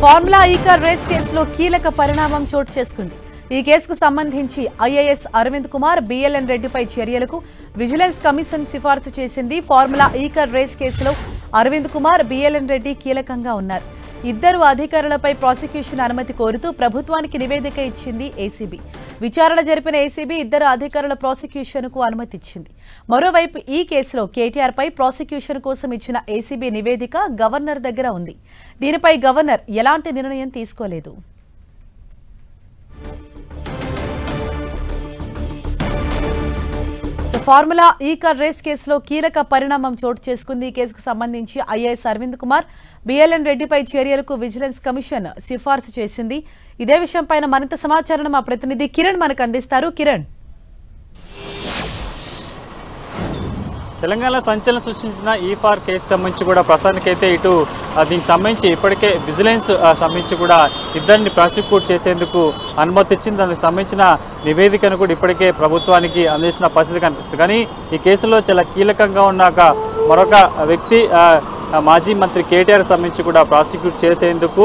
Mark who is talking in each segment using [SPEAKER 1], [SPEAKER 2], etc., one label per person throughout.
[SPEAKER 1] Formula ఈ car race కేసులో కీలక పరిణామం చోటు చేసుకుంది. ఈ కేసుకు సంబంధించి ఐఏఎస్ అరవింద్ కుమార్, బిఎల్ఎన్ రెడ్డిపై చర్యలకు విజిలెన్స్ కమిషన్ సిఫార్సు చేసింది. ఫార్ములా ఈ కార్ రేస్ కేసులో అరవింద్ కుమార్, బిఎల్ఎన్ రెడ్డి కీలకంగా ఉన్నారు. ఇద్దరు అధికారులపై ప్రాసిక్యూషన్ అనుమతి కోరుతూ ప్రభుత్వానికి నివేదిక ఇచ్చింది ఏసీబీ. విచారణ జరిపిన ఏసీబీ ఇద్దరు అధికారుల ప్రాసిక్యూషన్కు అనుమతి ఇచ్చింది. మరోవైపు ఈ కేసులో కేటీఆర్పై ప్రాసిక్యూషన్ కోసం ఇచ్చిన ఏసీబీ నివేదిక గవర్నర్ దగ్గర ఉంది. దీనిపై గవర్నర్ ఎలాంటి నిర్ణయం తీసుకోలేదు. ఫార్ములా ఈ కార్ రేస్ కేసులో కీలక పరిణామం చోటు చేసుకుంది. ఈ కేసుకు సంబంధించి ఐఏఎస్ అరవింద్ కుమార్, బిఎల్ఎన్ రెడ్డిపై చర్యలకు విజిలెన్స్ కమిషన్ సిఫార్సు చేసింది. ఇదే విషయంపై మరింత సమాచారం మా ప్రతినిధి కిరణ్ మనకు అందిస్తారు. కిరణ్,
[SPEAKER 2] తెలంగాణ సంచలనం సృష్టించిన ఈ4 కేసు సంబంధించి కూడా ప్రస్తుతానికైతే ఇటు దీనికి సంబంధించి ఇప్పటికే విజిలెన్స్ సంబంధించి కూడా ఇద్దరిని ప్రాసిక్యూట్ చేసేందుకు అనుమతి ఇచ్చింది. దానికి సంబంధించిన నివేదికను కూడా ఇప్పటికే ప్రభుత్వానికి అందించిన పరిస్థితి కనిపిస్తుంది. కానీ ఈ కేసులో చాలా కీలకంగా ఉన్నాక మరొక వ్యక్తి మాజీ మంత్రి కేటీఆర్ సంబంధించి కూడా ప్రాసిక్యూట్ చేసేందుకు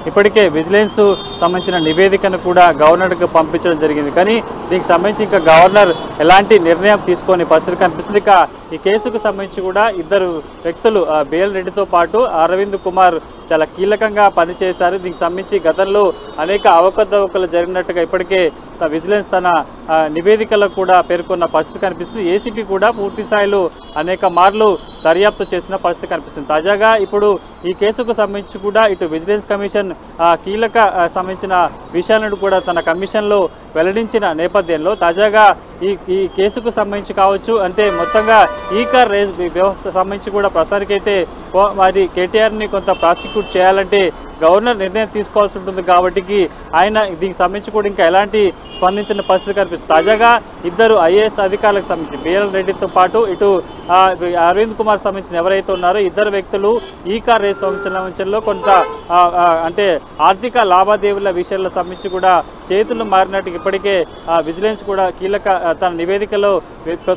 [SPEAKER 2] ఇప్పటికే విజిలెన్స్ సంబంధించిన నివేదికను కూడా గవర్నర్కి పంపించడం జరిగింది. కానీ దీనికి సంబంధించి ఇంకా గవర్నర్ ఎలాంటి నిర్ణయం తీసుకొని పరిస్థితి కనిపిస్తుంది. ఇక ఈ కేసుకు సంబంధించి కూడా ఇద్దరు వ్యక్తులు బిఎల్ రెడ్డితో పాటు అరవింద్ కుమార్ చాలా కీలకంగా పనిచేశారు. దీనికి సంబంధించి గతంలో అనేక అవకతవకలు జరిగినట్టుగా ఇప్పటికే విజిలెన్స్ తన నివేదికలో కూడా పేర్కొన్న పరిస్థితి కనిపిస్తుంది. ఏసీబీ కూడా పూర్తి స్థాయిలో అనేక మార్లు దర్యాప్తు చేసిన పరిస్థితి కనిపిస్తుంది. తాజాగా ఇప్పుడు ఈ కేసుకు సంబంధించి కూడా ఇటు విజిలెన్స్ కమిషన్ కీలక సంబంధించిన విషయాలను కూడా తన కమిషన్లో వెల్లడించిన నేపథ్యంలో తాజాగా ఈ కేసుకు సంబంధించి కావచ్చు, అంటే మొత్తంగా ఈ కార్ రేస్ వ్యవస్థ సంబంధించి కూడా ప్రస్తుతానికైతే మరి కేటీఆర్ని కొంత ప్రాసిక్యూట్ చేయాలంటే గవర్నర్ నిర్ణయం తీసుకోవాల్సి ఉంటుంది. కాబట్టి ఆయన దీనికి సంబంధించి కూడా ఇంకా ఎలాంటి స్పందించిన పరిస్థితి కనిపిస్తుంది. తాజాగా ఇద్దరు ఐఏఎస్ అధికారులకు సంబంధించి బిఎల్ రెడ్డితో పాటు ఇటు అరవింద్ కుమార్ సంబంధించిన ఎవరైతే ఉన్నారో ఇద్దరు వ్యక్తులు ఈ కార్ రేస్ సంబంధించడంలో కొంత అంటే ఆర్థిక లావాదేవీల విషయాల సంబంధించి కూడా చేతులు మారినట్టు ఇప్పటికే విజిలెన్స్ కూడా కీలక తన నివేదికలో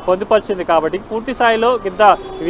[SPEAKER 2] పొందుపరిచింది. కాబట్టి పూర్తి స్థాయిలో కింద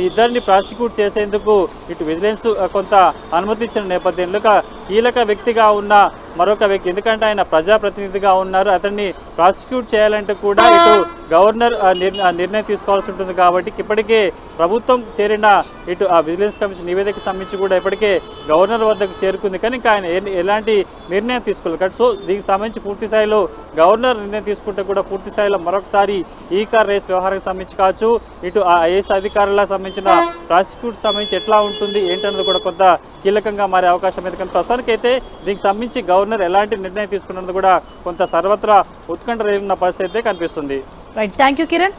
[SPEAKER 2] ఇద్దరిని ప్రాసిక్యూట్ చేసేందుకు ఇటు విజిలెన్స్ కొంత అనుమతి ఇచ్చిన నేపథ్యంలో కీలక వ్యక్తిగా ఉన్న మరొక వ్యక్తి, ఎందుకంటే ఆయన ప్రజాప్రతినిధిగా ఉన్నారు, అతన్ని ప్రాసిక్యూట్ చేయాలంటే కూడా ఇటు గవర్నర్ నిర్ణయం తీసుకోవాల్సి ఉంటుంది. కాబట్టి ఇప్పటికే ప్రభుత్వం చేరిన ఇటు ఆ విజిలెన్స్ కమిషన్ నివేదిక సంబంధించి కూడా ఇప్పటికే గవర్నర్ వద్దకు చేరుకుంది. కానీ ఇంకా ఆయన ఎలాంటి నిర్ణయం తీసుకోలేదు. కాబట్టి సో దీనికి సంబంధించి పూర్తి స్థాయిలో గవర్నర్ నిర్ణయం తీసుకుంటే కూడా పూర్తి స్థాయిలో మరొకసారి ఈ కార్ రేస్ వ్యవహారానికి సంబంధించి కావచ్చు, ఇటు ఆ ఐఏఎస్ అధికారులకు సంబంధించిన ప్రాసిక్యూట్ సంబంధించి ఎట్లా ఉంటుంది ఏంటన్నది కూడా కొంత కీలకంగా మారే అవకాశం ఉంది. కానీ ప్రస్తుతానికైతే దీనికి సంబంధించి గవర్నర్ ఎలాంటి నిర్ణయం తీసుకున్నది కూడా కొంత సర్వత్రా ఉత్కంఠ రేగిన పరిస్థితి అయితే కనిపిస్తుంది.
[SPEAKER 1] Right, thank you Kiran.